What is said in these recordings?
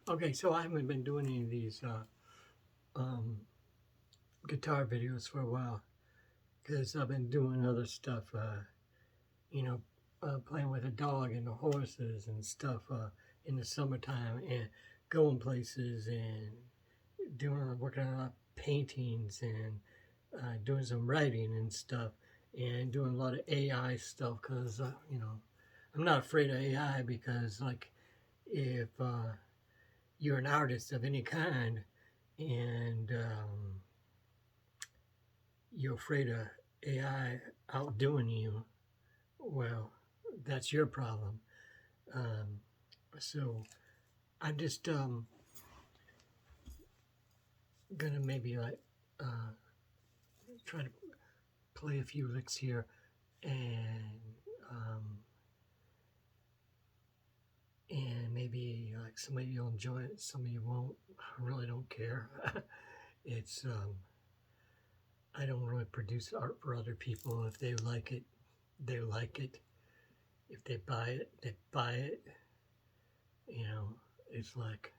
Okay, so I haven't been doing any of these um, guitar videos for a while because I've been doing other stuff, you know, playing with a dog and the horses and stuff in the summertime and going places and working on a lot of paintings and doing some writing and stuff and doing a lot of AI stuff because, I'm not afraid of AI because, like, if you're an artist of any kind and you're afraid of AI outdoing you, well, that's your problem. Um, so I'm just gonna maybe like uh, try to play a few licks here, and um, and maybe like some of you will enjoy it, some of you won't. I really don't care. it's I don't really produce art for other people. If they like it, they like it. If they buy it, they buy it. You know, it's like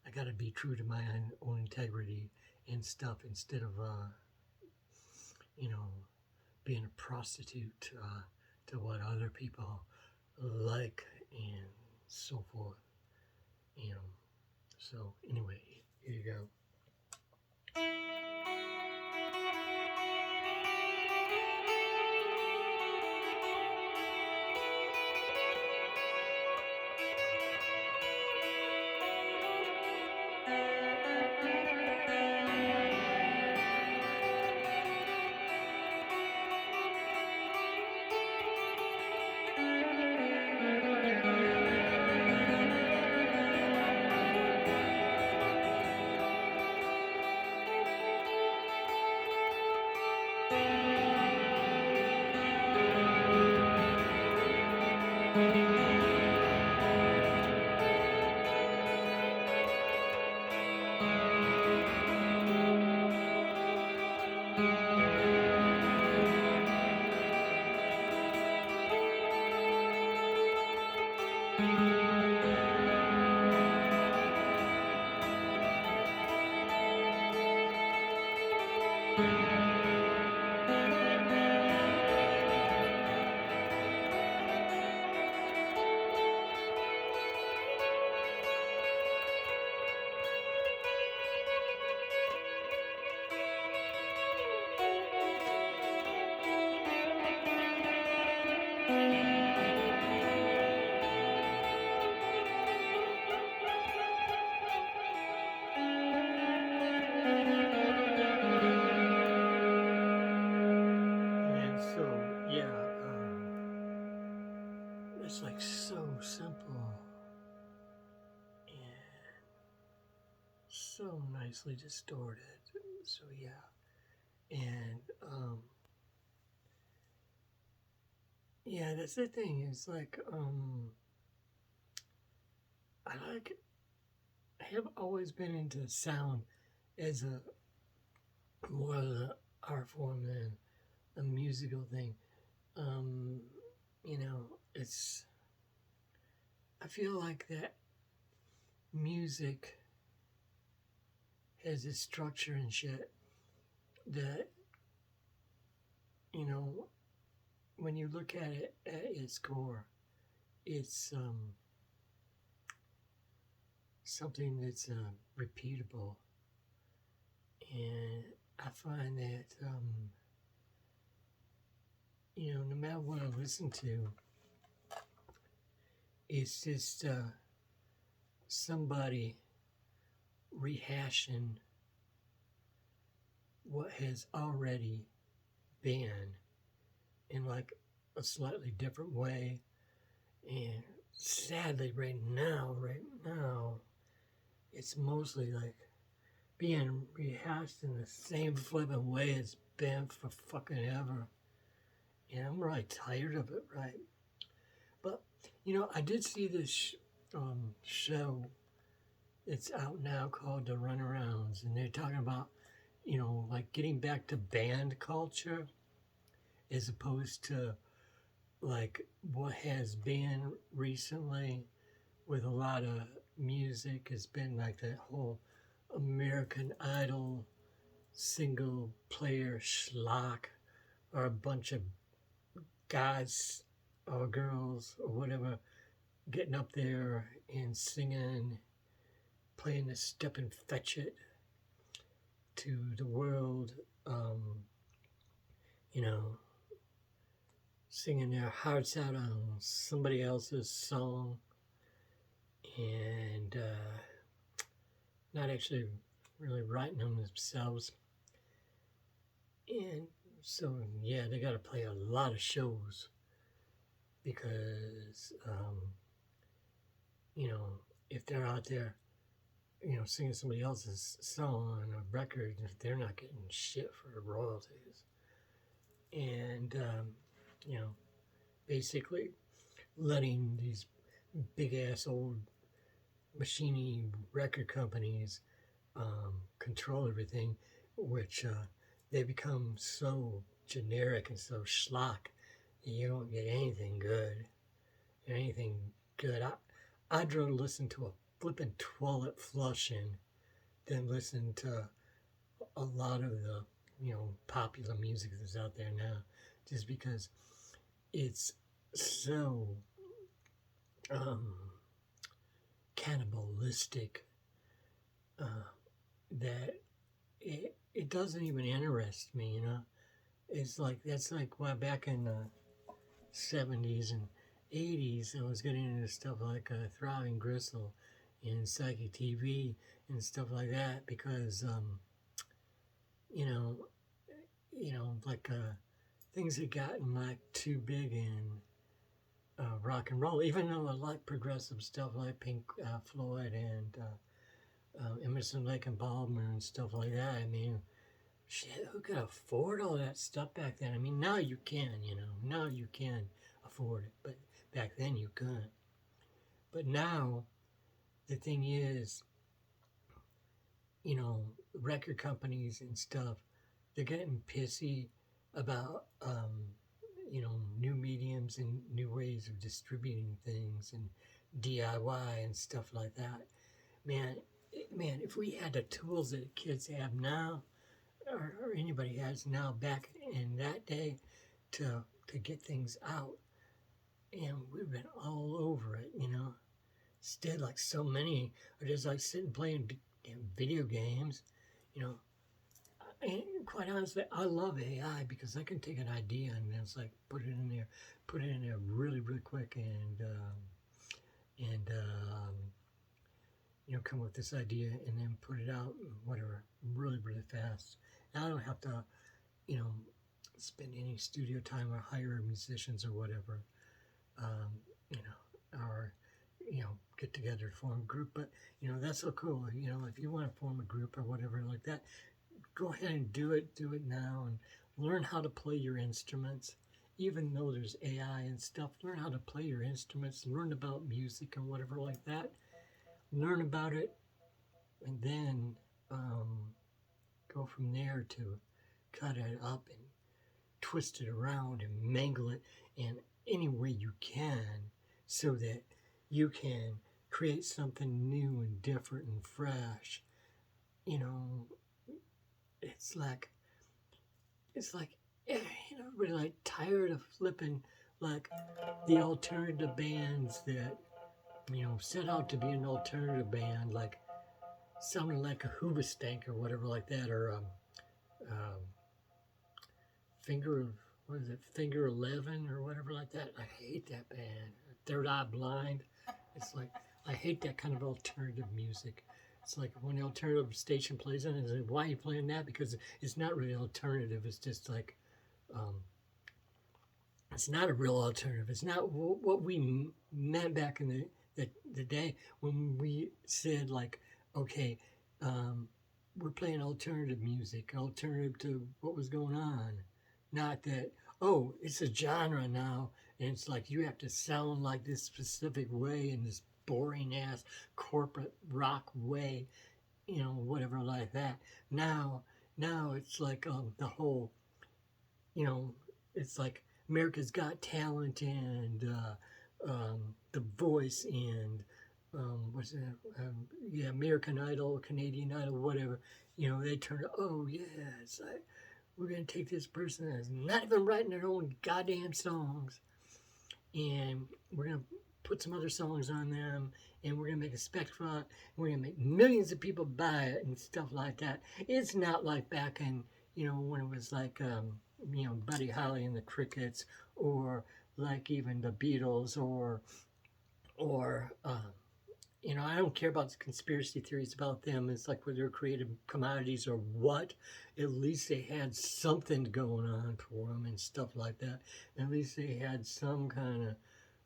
I got to be true to my own integrity and stuff instead of you know being a prostitute to what other people like and so forth. You know. So anyway, here you go. And so yeah, it's like so simple and so nicely distorted. So yeah, and yeah, that's the thing. It's like I like I have always been into sound as a more of an art form than a musical thing. Um, it's I feel like that music has this structure and shit that you know when you look at it at its core, it's something that's repeatable, and I find that no matter what I listen to, it's just somebody rehashing what has already been in like a slightly different way. And sadly, right now, it's mostly like being rehashed in the same flipping way it's been for fucking ever. And I'm really tired of it, right? But, I did see this show that's out now called The Runarounds, and they're talking about, like getting back to band culture as opposed to like what has been recently with a lot of music has been like that whole American Idol single player schlock, or a bunch of guys or girls or whatever getting up there and singing, playing the Step and Fetch It to the world, um, you know, singing their hearts out on somebody else's song, and not actually really writing them themselves. And so, yeah, they got to play a lot of shows because, you know, if they're out there, you know, singing somebody else's song on a record, they're not getting shit for royalties. And, you know, basically letting these big ass old machiny record companies control everything, which they become so generic and so schlock that you don't get anything good. Anything good. I'd rather listen to a flippin' toilet flushing than listen to a lot of the, you know, popular music that's out there now, just because it's so cannibalistic that it doesn't even interest me, you know. It's like, that's like why back in the 70s and 80s I was getting into stuff like Throbbing Gristle and Psychic TV and stuff like that, because you know, like things had gotten like too big in rock and roll, even though I like progressive stuff like Pink Floyd and Emerson, Lake and Palmer and stuff like that. I mean, shit, who could afford all that stuff back then? I mean, now you can, you know, now you can afford it, but back then you couldn't. But now, the thing is, you know, record companies and stuff, they're getting pissy about, you know, new mediums and new ways of distributing things and DIY and stuff like that. Man, if we had the tools that kids have now, or anybody has now back in that day, to get things out, and we've been all over it, you know. Instead, like so many are just like sitting playing video games, you know. And quite honestly, I love AI because I can take an idea and it's like put it in there really, really quick, and you know, come up with this idea and then put it out, whatever, really, really fast. And I don't have to, you know, spend any studio time or hire musicians or whatever, you know, or, you know, get together to form a group. But, you know, that's so cool. You know, if you want to form a group or whatever like that, go ahead and do it now, and learn how to play your instruments. Even though there's AI and stuff, learn how to play your instruments, learn about music and whatever like that. Learn about it, and then go from there to cut it up and twist it around and mangle it in any way you can, so that you can create something new and different and fresh. You know, it's like you know, we're like tired of flipping like the alternative bands that, you know, set out to be an alternative band, like sounding like a Hoobastank or whatever like that, or um, Finger of, what is it, Finger 11 or whatever like that. I hate that band. Third Eye Blind. It's like, I hate that kind of alternative music. It's like when the alternative station plays it, it's like, why are you playing that? Because it's not really alternative. It's just like, it's not a real alternative. It's not what we meant back in the day when we said, like, okay, we're playing alternative music, alternative to what was going on. Not that, oh, it's a genre now, and it's like you have to sound like this specific way in this boring ass corporate rock way, you know, whatever like that. Now it's like the whole, you know, it's like America's Got Talent and The Voice and what's that? Yeah, American Idol, Canadian Idol, whatever. They turn. Oh yeah, it's like we're gonna take this person that's not even writing their own goddamn songs, and we're gonna put some other songs on them, and we're gonna make a spectacle out, and we're gonna make millions of people buy it and stuff like that. It's not like back in when it was like Buddy Holly and the Crickets, or like even the Beatles, or I don't care about the conspiracy theories about them. It's like whether they're creative commodities or what. At least they had something going on for them and stuff like that. At least they had some kind of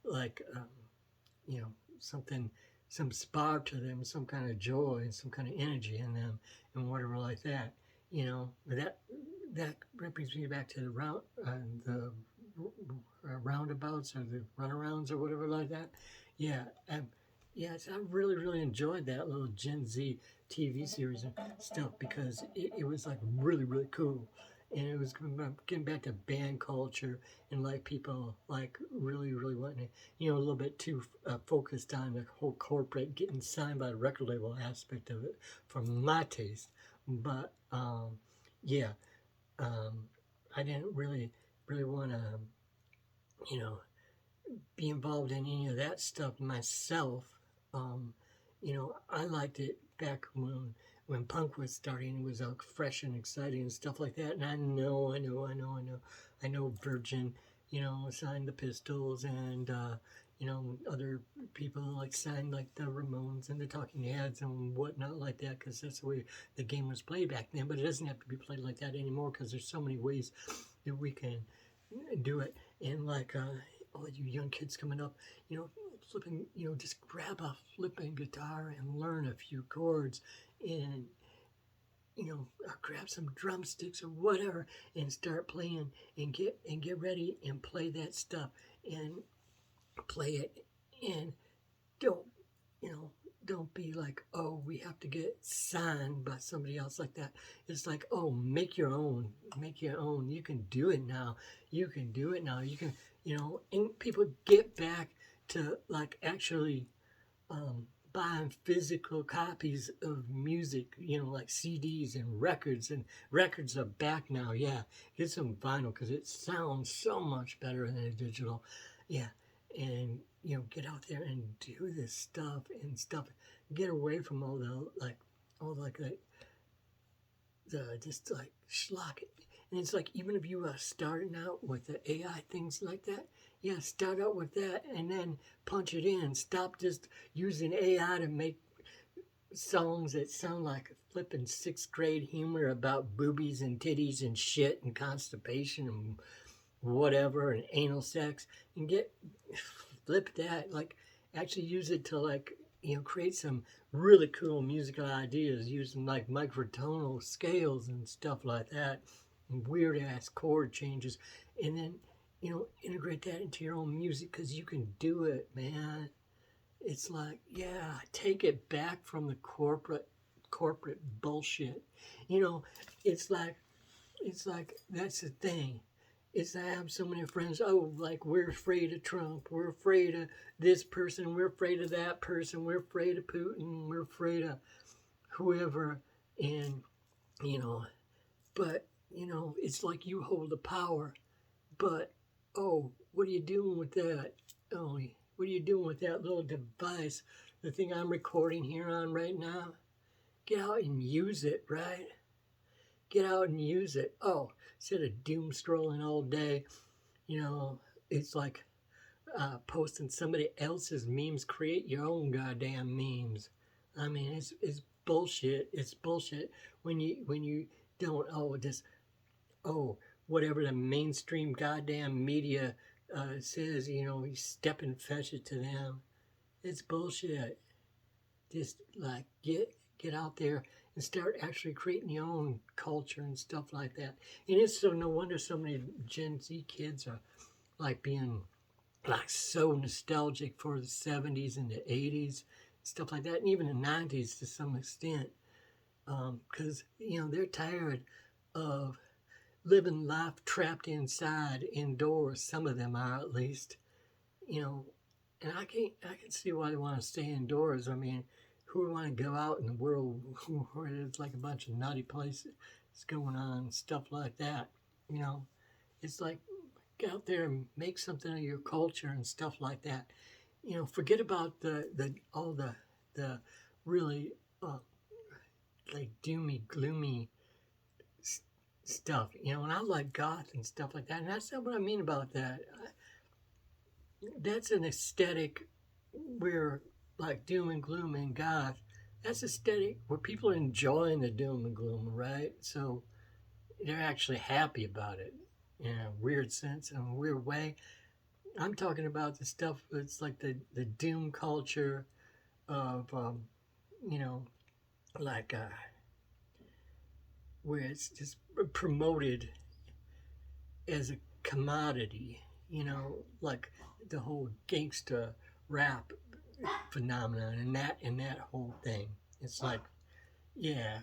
like, you know, something, some spark to them, some kind of joy and some kind of energy in them, and whatever like that. That brings me back to the roundabouts or the runarounds or whatever like that. Yeah, yes, I really, really enjoyed that little Gen Z TV series and stuff because it was like really, really cool. And it was getting back to band culture and like people like really, really wanting to, a little bit too focused on the whole corporate getting signed by the record label aspect of it for my taste. But yeah, um, I didn't really, really want to, you know, be involved in any of that stuff myself. Um, I liked it back when punk was starting. It was fresh and exciting and stuff like that. And I know Virgin, signed the Pistols, and other people like signed like the Ramones and the Talking Heads and whatnot like that, because that's the way the game was played back then. But it doesn't have to be played like that anymore because there's so many ways that we can do it. And like all you young kids coming up, flipping, just grab a flipping guitar and learn a few chords, and or grab some drumsticks or whatever and start playing, and get ready and play that stuff and play it, and don't you know don't be like, oh, we have to get signed by somebody else like that. It's like, oh, make your own. You can do it now. You can, and people get back to like actually buying physical copies of music, like CDs and records. And records are back now. Yeah, get some vinyl because it sounds so much better than a digital. Yeah, and get out there and do this stuff. Get away from all like the just like schlock. And it's like, even if you are starting out with the AI things like that, yeah, start out with that and then punch it in. Stop just using AI to make songs that sound like flipping sixth grade humor about boobies and titties and shit and constipation and whatever and anal sex, and get flip that, like actually use it to like create some really cool musical ideas using like microtonal scales and stuff like that, and weird ass chord changes, and then integrate that into your own music because you can do it, man. It's like, yeah, take it back from the corporate bullshit. you know it's like that's the thing. Is I have so many friends. Oh, like we're afraid of Trump. We're afraid of this person. We're afraid of that person. We're afraid of Putin. We're afraid of whoever. And you know, but it's like you hold the power. But oh, what are you doing with that? Oh, what are you doing with that little device? The thing I'm recording here on right now. Get out and use it, right? Get out and use it. Oh, instead of doom scrolling all day, you know, it's like posting somebody else's memes. Create your own goddamn memes. I mean, it's bullshit. It's bullshit when you don't, just whatever the mainstream goddamn media says. You step and fetch it to them. It's bullshit. Just like get out there and start actually creating your own culture and stuff like that. And it's so no wonder so many Gen Z kids are like being like so nostalgic for the 70s and the 80s, stuff like that, and even the 90s to some extent, because they're tired of living life trapped inside indoors. Some of them are, at least, you know And I can see why they want to stay indoors. I mean, who would want to go out in the world where there's like a bunch of nutty places going on, stuff like that? You know, it's like get out there and make something of your culture and stuff like that. You know, forget about the all the really like doomy, gloomy s- stuff. You know, and I like goth and stuff like that. And that's not what I mean about that. That's an aesthetic where like doom and gloom and goth. That's aesthetic where people are enjoying the doom and gloom, right? So they're actually happy about it in a weird sense, in a weird way. I'm talking about the stuff that's like the doom culture of, you know, like where it's just promoted as a commodity, you know, like the whole gangsta rap phenomenon and that whole thing. It's like, yeah,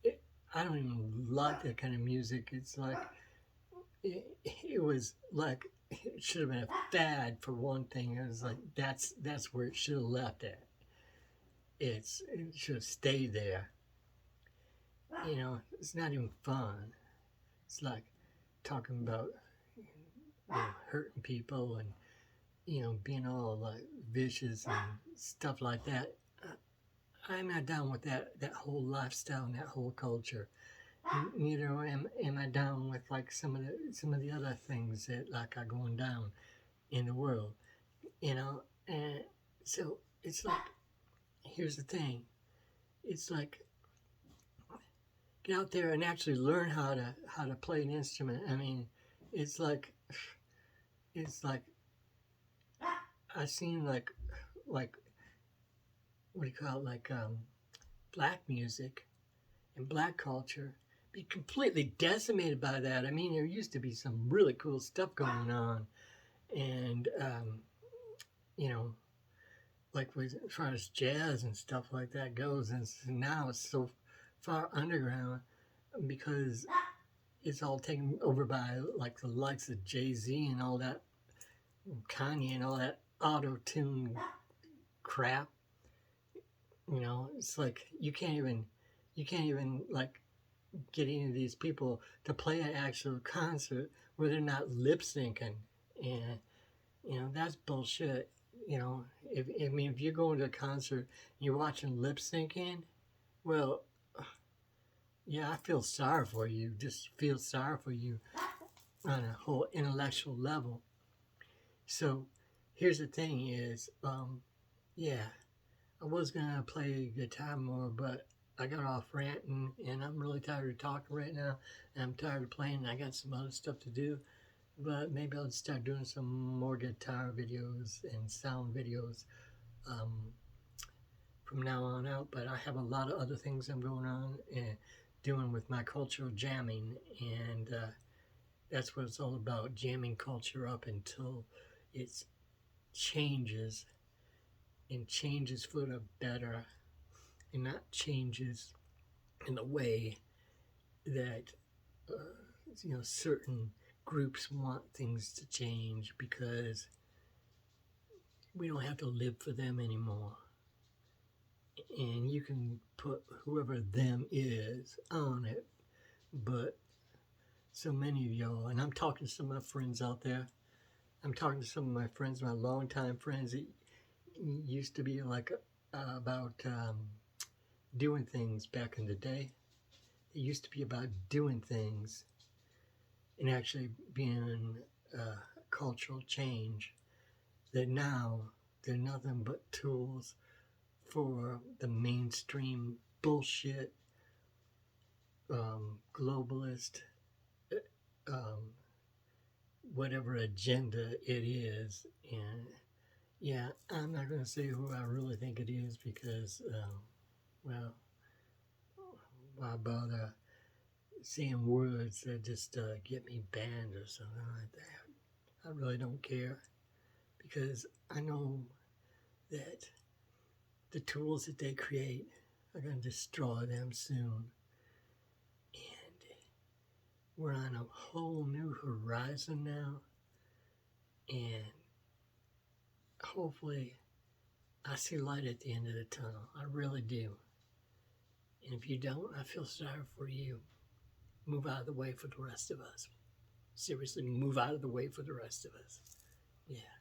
it, I don't even like that kind of music. It's like it was like it should have been a fad for one thing. It was like that's where it should have left at. It should have stayed there. You know, it's not even fun. It's like talking about hurting people and being all like vicious and stuff like that. I'm not down with that whole lifestyle and that whole culture. Neither am I down with like some of the other things that like are going down in the world. You know, and so it's like here's the thing. It's like get out there and actually learn how to play an instrument. I mean, it's like it's like I seen like what do you call it like black music and black culture be completely decimated by that. I mean, there used to be some really cool stuff going on, and you know, like with as far as jazz and stuff like that goes, and now it's so far underground because it's all taken over by like the likes of Jay-Z and all that, Kanye and all that auto tune crap. You know, it's like you can't even like get any of these people to play an actual concert where they're not lip syncing, and that's bullshit. You know, if I mean if you're going to a concert and you're watching lip syncing, well, yeah, I feel sorry for you. Just feel sorry for you on a whole intellectual level. So here's the thing: is yeah, I was gonna play guitar more, but I got off ranting, and I'm really tired of talking right now. And I'm tired of playing. And I got some other stuff to do, but maybe I'll start doing some more guitar videos and sound videos um, from now on out. But I have a lot of other things I'm going on and doing with my cultural jamming, and that's what it's all about: jamming culture up until it changes and changes for the better, and not changes in the way that uh, certain groups want things to change because we don't have to live for them anymore. And you can put whoever them is on it, but so many of y'all, and I'm talking to some of my friends out there. I'm talking to some of my friends, my longtime friends that used to be like about doing things back in the day. It used to be about doing things and actually being cultural change. That now they're nothing but tools for the mainstream bullshit, globalist, um, whatever agenda it is. And yeah, I'm not going to say who I really think it is because, well, why bother saying words that just get me banned or something like that? I really don't care because I know that the tools that they create are going to destroy them soon. And we're on a whole new horizon now. And hopefully I see light at the end of the tunnel. I really do. And if you don't, I feel sorry for you. Move out of the way for the rest of us. Seriously, move out of the way for the rest of us. Yeah.